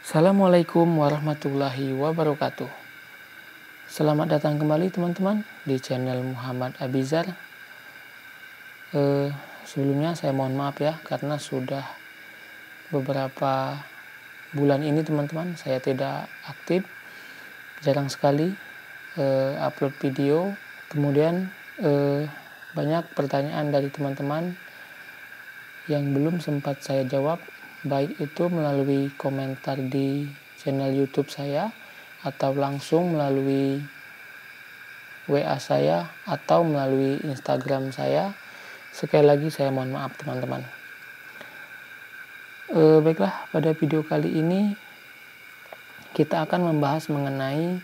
Assalamualaikum warahmatullahi wabarakatuh. Selamat datang kembali teman-teman di channel Muhammad Abizar. Sebelumnya saya mohon maaf ya, karena sudah beberapa bulan ini teman-teman saya tidak aktif, jarang sekali upload video. Kemudian banyak pertanyaan dari teman-teman yang belum sempat saya jawab, baik itu melalui komentar di channel YouTube saya atau langsung melalui WA saya atau melalui Instagram saya. Sekali lagi saya mohon maaf teman-teman. Baiklah, pada video kali ini kita akan membahas mengenai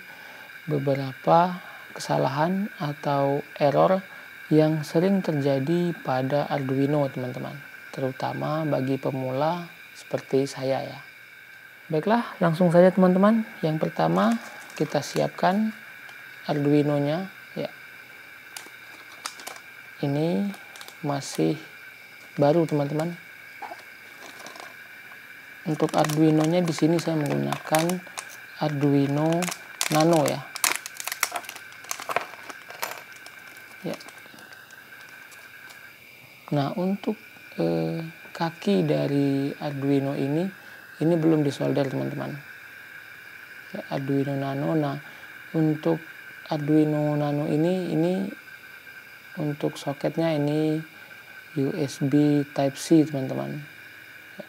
beberapa kesalahan atau error yang sering terjadi pada Arduino teman-teman, terutama bagi pemula seperti saya ya. Baiklah, langsung saja teman-teman. Yang pertama kita siapkan Arduino-nya ya. Ini masih baru teman-teman. Untuk Arduino-nya di sini saya menggunakan Arduino Nano ya. Ya. Nah, untuk kaki dari Arduino ini belum disolder teman-teman ya, Arduino Nano. Nah, untuk Arduino Nano ini untuk soketnya ini USB Type C teman-teman ya.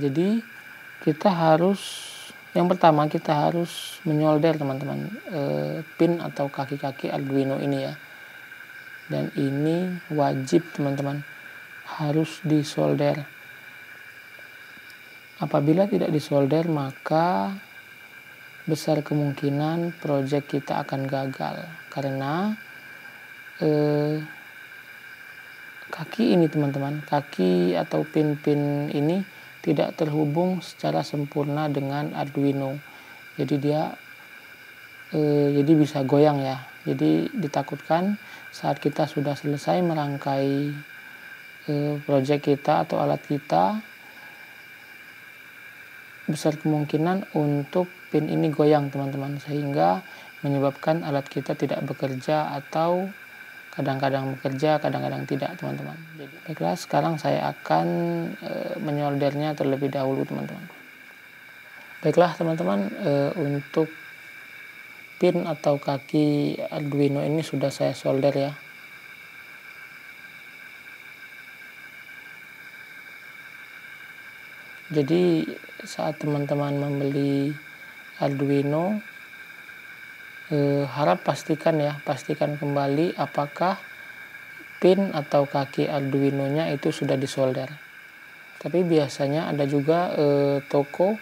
Jadi yang pertama kita harus menyolder teman-teman pin atau kaki-kaki Arduino ini ya, dan ini wajib teman-teman harus disolder. Apabila tidak disolder, maka besar kemungkinan project kita akan gagal, karena kaki ini teman-teman, kaki atau pin-pin ini tidak terhubung secara sempurna dengan Arduino. Jadi dia jadi bisa goyang ya. Jadi ditakutkan saat kita sudah selesai merangkai project kita atau alat kita, besar kemungkinan untuk pin ini goyang teman-teman, sehingga menyebabkan alat kita tidak bekerja atau kadang-kadang bekerja, kadang-kadang tidak teman-teman. Jadi baiklah, sekarang saya akan menyoldernya terlebih dahulu teman-teman. Baiklah teman-teman, untuk pin atau kaki Arduino ini sudah saya solder ya. Jadi saat teman-teman membeli Arduino, harap pastikan kembali apakah pin atau kaki Arduino-nya itu sudah disolder. Tapi biasanya ada juga toko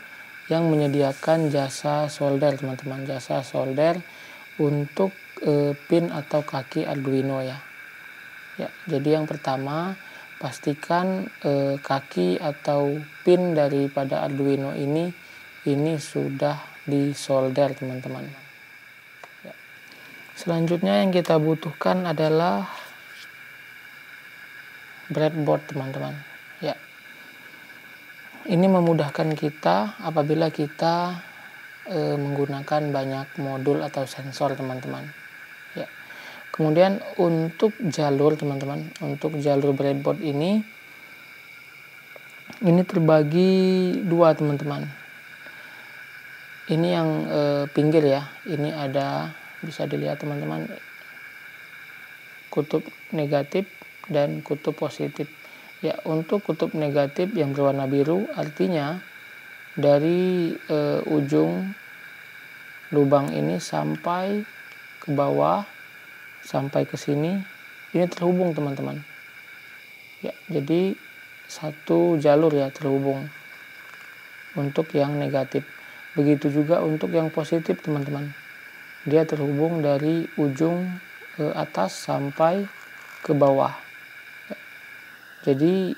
yang menyediakan jasa solder teman-teman, jasa solder untuk pin atau kaki Arduino ya. Ya, jadi yang pertama pastikan kaki atau pin daripada Arduino ini sudah disolder teman-teman. Ya. Selanjutnya yang kita butuhkan adalah breadboard teman-teman. Ya. Ini memudahkan kita apabila kita menggunakan banyak modul atau sensor teman-teman. Ya. Kemudian untuk jalur teman-teman, untuk jalur breadboard ini terbagi dua teman-teman. Ini yang pinggir ya, ini ada, bisa dilihat teman-teman, kutub negatif dan kutub positif. Ya, untuk kutub negatif yang berwarna biru artinya dari ujung lubang ini sampai ke bawah, sampai ke sini, ini terhubung teman-teman. Ya, jadi satu jalur ya terhubung untuk yang negatif. Begitu juga untuk yang positif teman-teman. Dia terhubung dari ujung atas sampai ke bawah. Ya. Jadi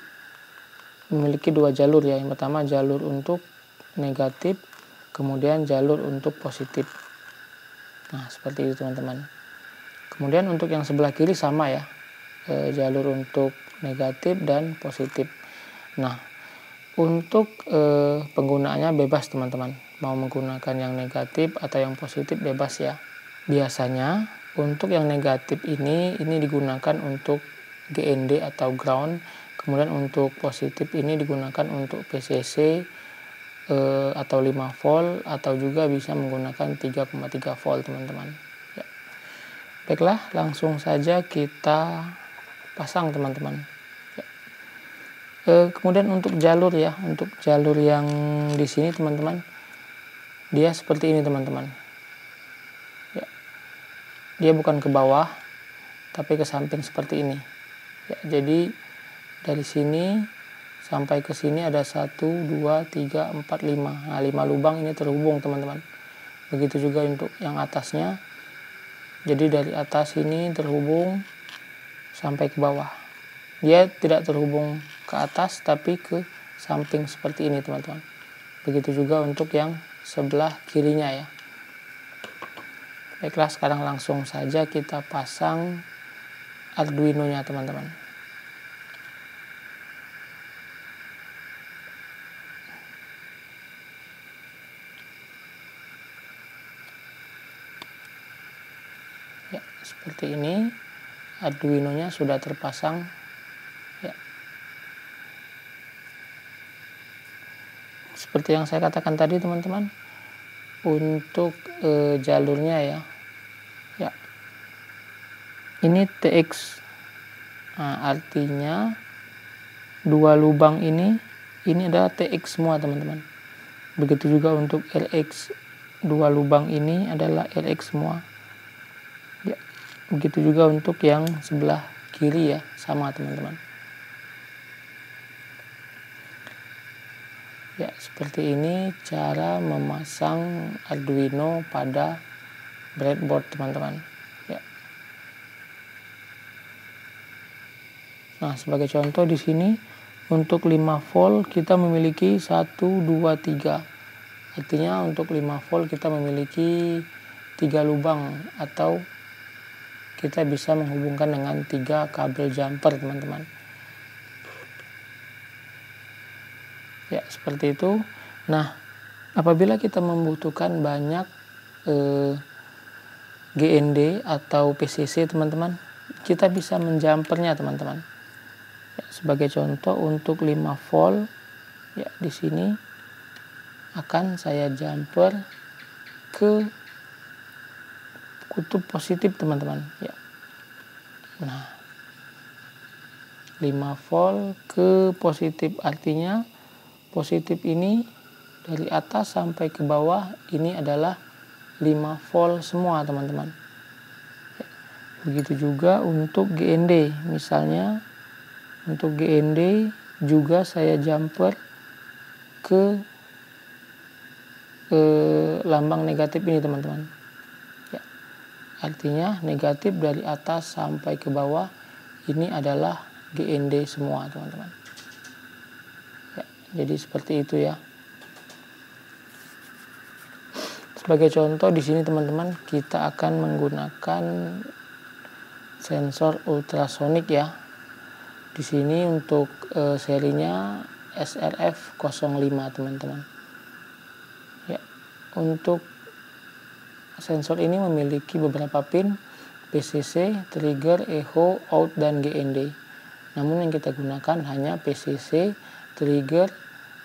memiliki dua jalur ya. Yang pertama jalur untuk negatif, kemudian jalur untuk positif. Nah, seperti itu teman-teman. Kemudian untuk yang sebelah kiri sama ya, jalur untuk negatif dan positif. Nah, Untuk penggunaannya bebas teman-teman, mau menggunakan yang negatif atau yang positif bebas ya. Biasanya untuk yang negatif ini digunakan untuk GND atau ground, kemudian untuk positif ini digunakan untuk PCC atau 5 volt, atau juga bisa menggunakan 3,3 volt teman-teman ya. Baiklah, langsung saja kita pasang teman-teman ya. Kemudian untuk jalur ya, untuk jalur yang di sini teman-teman, dia seperti ini teman-teman ya. Dia bukan ke bawah tapi ke samping seperti ini ya. Jadi dari sini sampai ke sini ada 1, 2, 3, 4, 5. Nah, 5 lubang ini terhubung teman-teman. Begitu juga untuk yang atasnya. Jadi dari atas ini terhubung sampai ke bawah. Dia tidak terhubung ke atas tapi ke samping seperti ini teman-teman. Begitu juga untuk yang sebelah kirinya ya. Baiklah, sekarang langsung saja kita pasang Arduino-nya teman-teman. Ya, seperti ini Arduino-nya sudah terpasang ya. Seperti yang saya katakan tadi teman-teman, untuk jalurnya ya. Ya. Ini TX. Nah, artinya dua lubang ini adalah TX semua teman-teman. Begitu juga untuk LX. Dua lubang ini adalah LX semua. Ya. Begitu juga untuk yang sebelah kiri ya, sama teman-teman. Ya, seperti ini cara memasang Arduino pada breadboard teman-teman ya. Nah, sebagai contoh di sini untuk 5 volt kita memiliki 1, 2, 3. Artinya untuk 5 volt kita memiliki 3 lubang, atau kita bisa menghubungkan dengan 3 kabel jumper teman-teman. Ya, seperti itu. Nah, apabila kita membutuhkan banyak GND atau PCC teman-teman, kita bisa menjumpernya teman-teman. Ya, sebagai contoh untuk 5 volt ya, di sini akan saya jumper ke kutub positif teman-teman ya. Nah, 5 volt ke positif, artinya positif ini dari atas sampai ke bawah ini adalah 5 volt semua teman-teman. Begitu juga untuk GND, misalnya untuk GND juga saya jumper ke lambang negatif ini teman-teman ya. Artinya negatif dari atas sampai ke bawah ini adalah GND semua teman-teman ya. Jadi seperti itu ya. Sebagai contoh di sini teman-teman, kita akan menggunakan sensor ultrasonik ya. Di sini untuk serinya SRF05 teman-teman. Ya, untuk sensor ini memiliki beberapa pin PCC, trigger, echo, out, dan GND. Namun yang kita gunakan hanya PCC, trigger,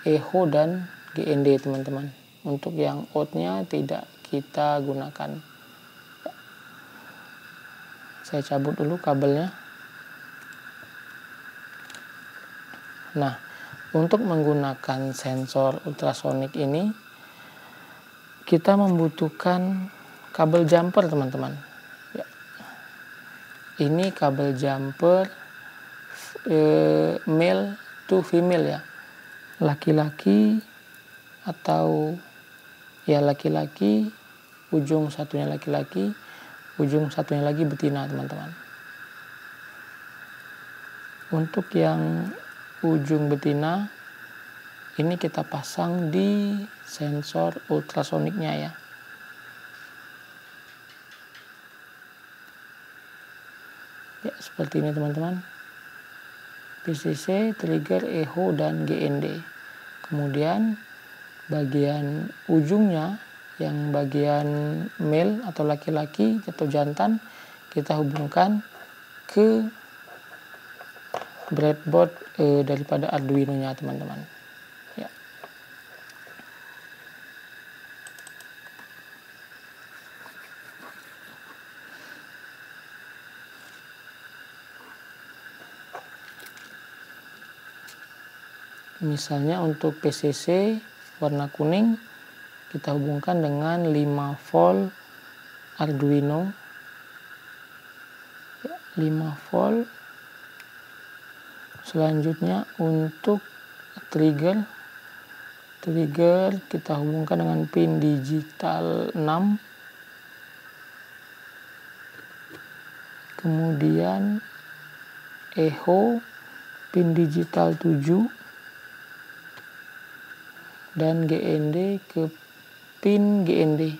echo, dan GND teman-teman. Untuk yang out-nya tidak kita gunakan. Saya cabut dulu kabelnya. Nah, untuk menggunakan sensor ultrasonik ini kita membutuhkan kabel jumper teman-teman ya. Ini kabel jumper male to female ya, laki-laki atau ya laki-laki, ujung satunya laki-laki, ujung satunya lagi betina teman-teman. Untuk yang ujung betina ini kita pasang di sensor ultrasoniknya ya. Ya, seperti ini teman-teman. PCC, trigger, echo, dan GND. Kemudian bagian ujungnya yang bagian male atau laki-laki atau jantan kita hubungkan ke breadboard daripada Arduino-nya teman-teman. Ya. Misalnya untuk PCC warna kuning kita hubungkan dengan 5 volt Arduino. Ya, 5 volt. Selanjutnya untuk trigger kita hubungkan dengan pin digital 6. Kemudian echo pin digital 7 dan GND ke pin GND.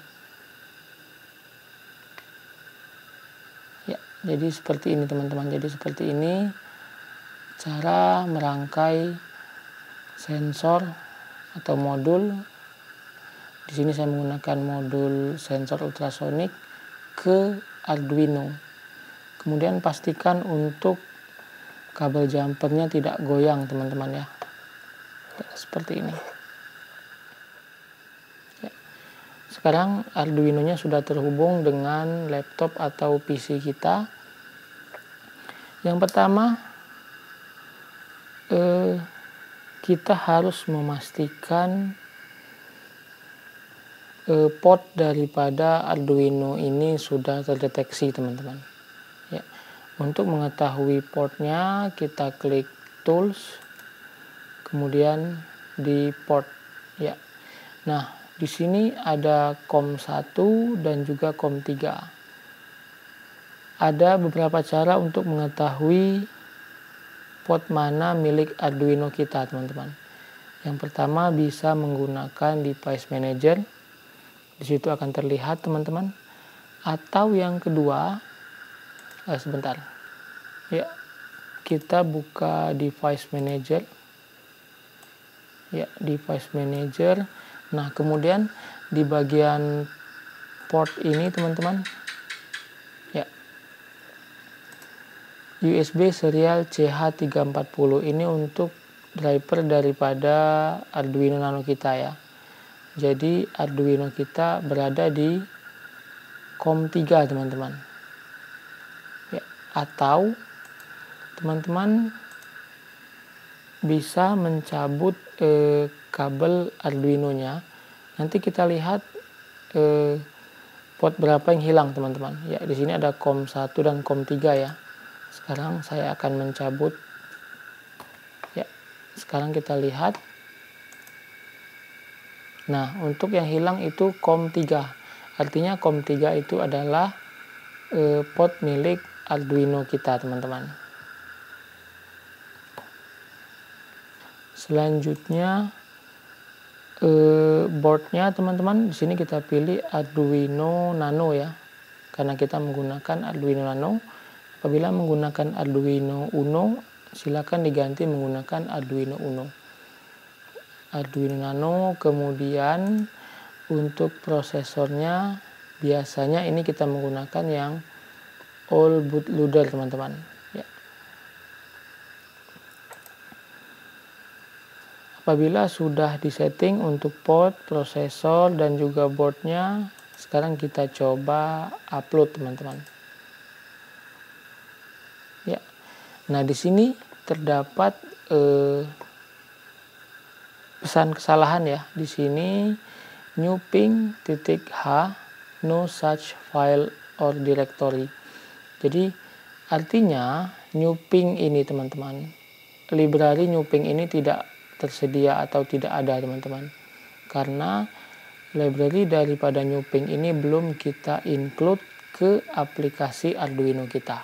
Ya, jadi seperti ini teman-teman. Jadi seperti ini cara merangkai sensor atau modul. Di sini saya menggunakan modul sensor ultrasonik ke Arduino. Kemudian pastikan untuk kabel jumpernya tidak goyang teman-teman ya. Seperti ini. Ya. Sekarang Arduino-nya sudah terhubung dengan laptop atau PC kita. Yang pertama kita harus memastikan port daripada Arduino ini sudah terdeteksi teman-teman. Ya. Untuk mengetahui portnya kita klik tools, kemudian di port. Ya. Nah, di sini ada COM1 dan juga COM3. Ada beberapa cara untuk mengetahui port mana milik Arduino kita teman-teman. Yang pertama bisa menggunakan device manager. Di situ akan terlihat teman-teman. Atau yang kedua, sebentar. Ya, kita buka device manager. Ya, device manager. Nah, kemudian di bagian port ini teman-teman, ya, USB serial CH340 ini untuk driver daripada Arduino Nano kita ya. Jadi Arduino kita berada di COM3 teman-teman. Ya, atau teman-teman bisa mencabut kabel Arduino-nya. Nanti kita lihat port berapa yang hilang teman-teman. Ya, di sini ada COM1 dan COM3 ya. Sekarang saya akan mencabut. Ya, sekarang kita lihat. Nah, untuk yang hilang itu COM3. Artinya COM3 itu adalah port milik Arduino kita teman-teman. Selanjutnya boardnya teman-teman, di sini kita pilih Arduino Nano ya, karena kita menggunakan Arduino Nano. Apabila menggunakan Arduino Uno, silakan diganti menggunakan Arduino Uno. Arduino Nano. Kemudian untuk prosesornya biasanya ini kita menggunakan yang all bootloader teman-teman ya. Apabila sudah disetting untuk port, prosesor dan juga boardnya, sekarang kita coba upload teman-teman ya. Nah, di sini terdapat pesan kesalahan ya. Di sini new ping.h no such file or directory. Jadi artinya new ping ini teman-teman, library new ping ini tidak tersedia atau tidak ada teman-teman, karena library daripada new ping ini belum kita include ke aplikasi Arduino kita.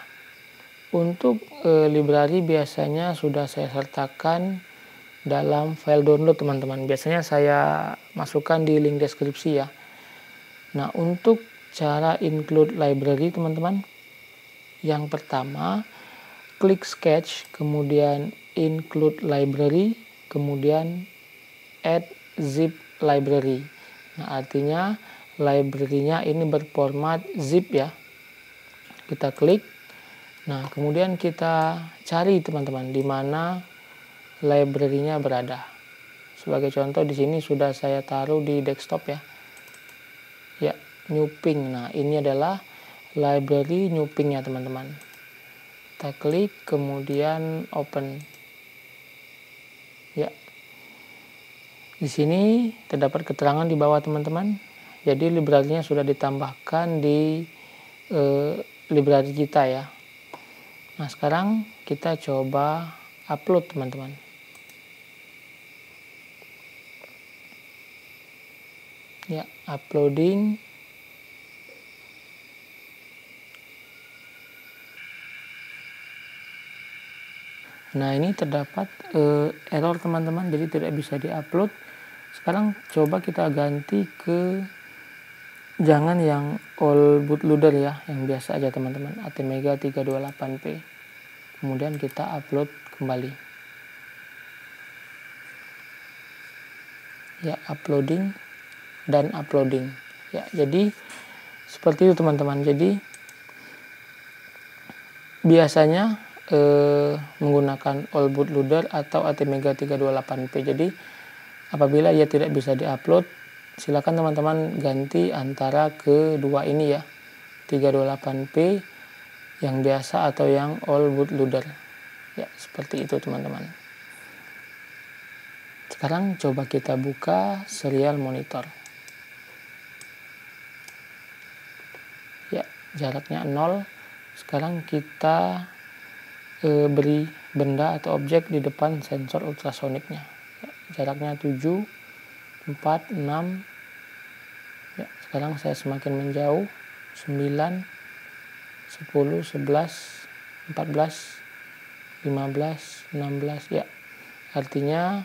Untuk library biasanya sudah saya sertakan dalam file download teman-teman. Biasanya saya masukkan di link deskripsi ya. Nah, untuk cara include library teman-teman, yang pertama klik sketch, kemudian include library, kemudian add zip library. Nah, artinya library-nya ini berformat zip ya. Kita klik. Nah, kemudian kita cari teman-teman di mana library-nya berada. Sebagai contoh di sini sudah saya taruh di desktop ya. Ya, Newping. Nah, ini adalah library Newping-nya teman-teman. Kita klik kemudian open. Ya. Di sini terdapat keterangan di bawah teman-teman. Jadi library-nya sudah ditambahkan di library kita ya. Nah, sekarang kita coba upload teman-teman. Ya, uploading. Nah, ini terdapat error teman-teman, jadi tidak bisa diupload. Sekarang coba kita ganti ke jangan yang all bootloader ya, yang biasa aja teman-teman, Atmega 328P. Kemudian kita upload kembali. Ya, uploading dan uploading. Ya, jadi seperti itu teman-teman. Jadi biasanya menggunakan all bootloader atau Atmega 328P. Jadi apabila ia tidak bisa diupload, silakan teman-teman ganti antara kedua ini ya, 328P yang biasa atau yang all bootloader. Ya, seperti itu teman-teman. Sekarang coba kita buka serial monitor. Ya, jaraknya 0. Sekarang kita beri benda atau objek di depan sensor ultrasoniknya. Ya, jaraknya 7, 4, 6. Ya, sekarang saya semakin menjauh. 9, 10, 11, 14, 15, 16. Ya, artinya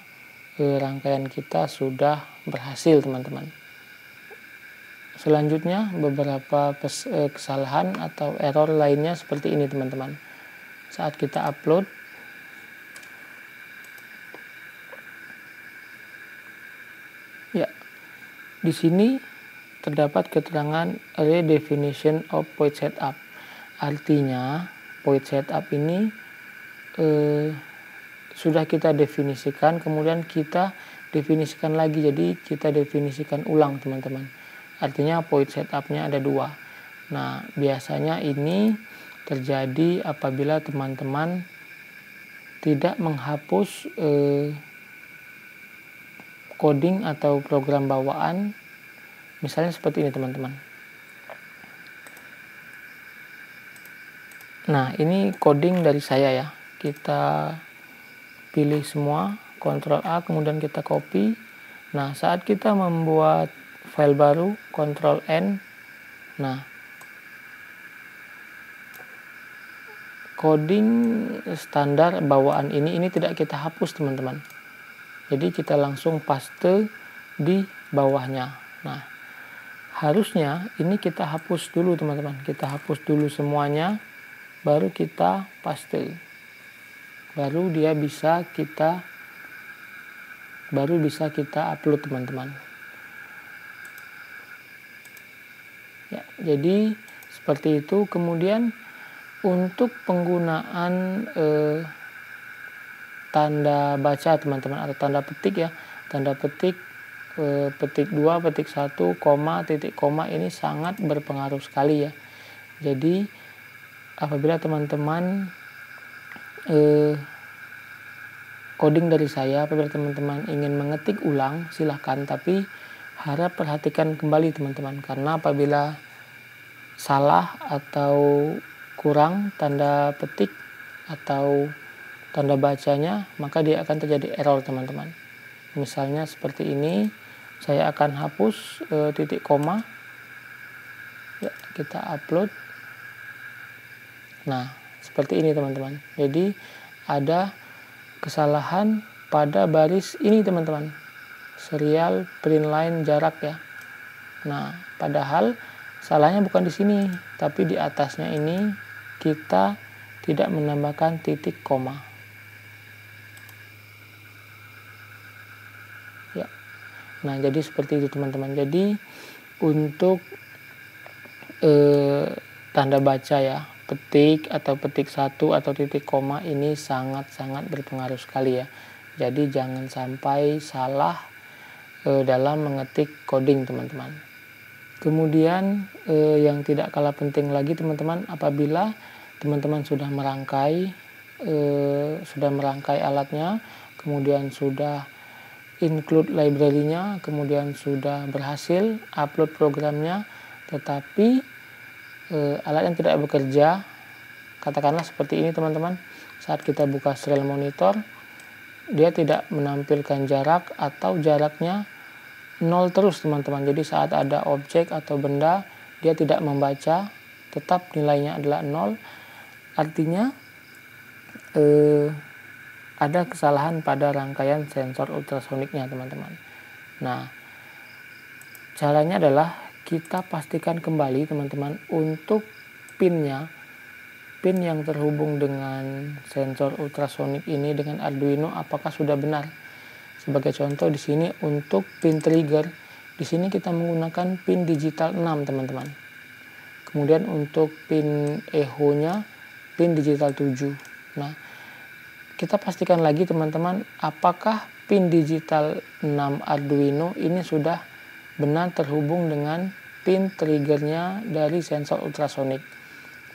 rangkaian kita sudah berhasil teman-teman. Selanjutnya beberapa kesalahan atau error lainnya seperti ini teman-teman. Saat kita upload, ya, di sini terdapat keterangan redefinition of point setup. Artinya point setup ini sudah kita definisikan, kemudian kita definisikan lagi, jadi kita definisikan ulang teman-teman. Artinya point setupnya ada 2. Nah, biasanya ini terjadi apabila teman-teman tidak menghapus coding atau program bawaan. Misalnya seperti ini teman-teman. Nah, ini coding dari saya ya. Kita pilih semua, Ctrl A, kemudian kita copy. Nah, saat kita membuat file baru, Ctrl N. Nah, coding standar bawaan ini tidak kita hapus teman-teman. Jadi kita langsung paste di bawahnya. Nah, harusnya ini kita hapus dulu teman-teman. Kita hapus dulu semuanya, baru kita paste. Baru bisa kita upload teman-teman. Ya, jadi seperti itu. Kemudian untuk penggunaan tanda baca teman-teman atau tanda petik ya, tanda petik petik 2, petik 1, koma, titik koma ini sangat berpengaruh sekali ya. Jadi apabila teman-teman coding dari saya, apabila teman-teman ingin mengetik ulang silahkan, tapi harap perhatikan kembali teman-teman, karena apabila salah atau kurang tanda petik atau tanda bacanya, maka dia akan terjadi error teman-teman. Misalnya seperti ini, saya akan hapus titik koma. Ya, kita upload. Nah, seperti ini teman-teman. Jadi ada kesalahan pada baris ini teman-teman, serial print line jarak ya. Nah, padahal salahnya bukan di sini, tapi di atasnya ini kita tidak menambahkan titik koma. Ya, Nah, jadi seperti itu teman-teman. Jadi untuk tanda baca ya, petik atau petik satu atau titik koma ini sangat-sangat berpengaruh sekali ya. Jadi jangan sampai salah dalam mengetik coding teman-teman. Kemudian yang tidak kalah penting lagi teman-teman, apabila teman-teman sudah merangkai alatnya, kemudian sudah include library-nya, kemudian sudah berhasil upload programnya, tetapi alat yang tidak bekerja, katakanlah seperti ini teman-teman, saat kita buka serial monitor, dia tidak menampilkan jarak atau jaraknya 0 terus teman-teman. Jadi saat ada objek atau benda, dia tidak membaca, tetap nilainya adalah 0, artinya ada kesalahan pada rangkaian sensor ultrasoniknya teman-teman. Nah, caranya adalah kita pastikan kembali teman-teman untuk pin yang terhubung dengan sensor ultrasonik ini dengan Arduino apakah sudah benar. Sebagai contoh di sini untuk pin trigger, di sini kita menggunakan pin digital 6 teman-teman. Kemudian untuk pin echo-nya pin digital 7. Nah, kita pastikan lagi teman-teman apakah pin digital 6 Arduino ini sudah benar terhubung dengan pin triggernya dari sensor ultrasonik.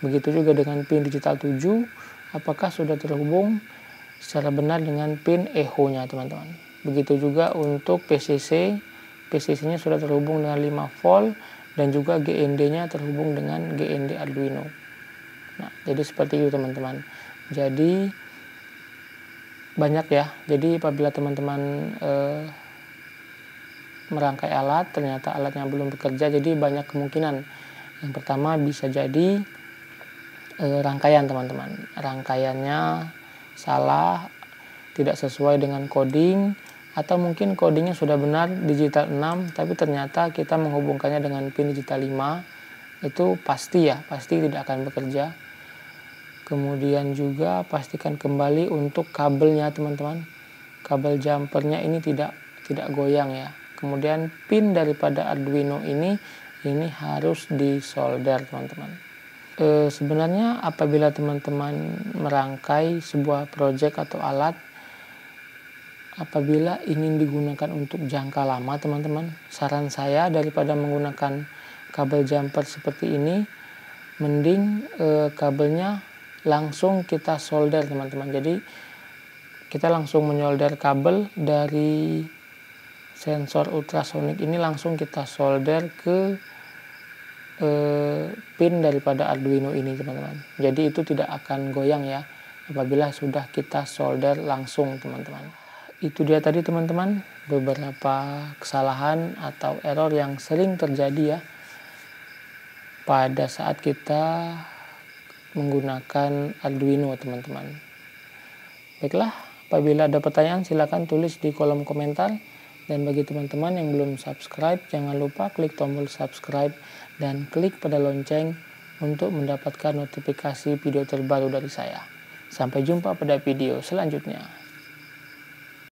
Begitu juga dengan pin digital 7, apakah sudah terhubung secara benar dengan pin echo-nya teman-teman. Begitu juga untuk PCC-nya sudah terhubung dengan 5 volt dan juga GND-nya terhubung dengan GND Arduino. Nah, jadi seperti itu teman-teman. Jadi banyak ya. Jadi apabila teman-teman merangkai alat, ternyata alatnya belum bekerja, jadi banyak kemungkinan. Yang pertama bisa jadi rangkaian teman-teman. Rangkaiannya salah, tidak sesuai dengan coding, atau mungkin codingnya sudah benar digital 6, tapi ternyata kita menghubungkannya dengan pin digital 5, itu pasti tidak akan bekerja. Kemudian juga pastikan kembali untuk kabelnya teman-teman. Kabel jumpernya ini tidak goyang ya. Kemudian pin daripada Arduino ini harus disolder teman-teman. Sebenarnya apabila teman-teman merangkai sebuah project atau alat, apabila ingin digunakan untuk jangka lama teman-teman, saran saya daripada menggunakan kabel jumper seperti ini, mending kabelnya langsung kita solder teman-teman. Jadi kita langsung menyolder kabel dari sensor ultrasonik ini, langsung kita solder ke pin daripada Arduino ini teman-teman. Jadi itu tidak akan goyang ya apabila sudah kita solder langsung teman-teman. Itu dia tadi teman-teman beberapa kesalahan atau error yang sering terjadi ya pada saat kita menggunakan Arduino teman-teman. Baiklah, apabila ada pertanyaan silakan tulis di kolom komentar, dan bagi teman-teman yang belum subscribe jangan lupa klik tombol subscribe dan klik pada lonceng untuk mendapatkan notifikasi video terbaru dari saya. Sampai jumpa pada video selanjutnya.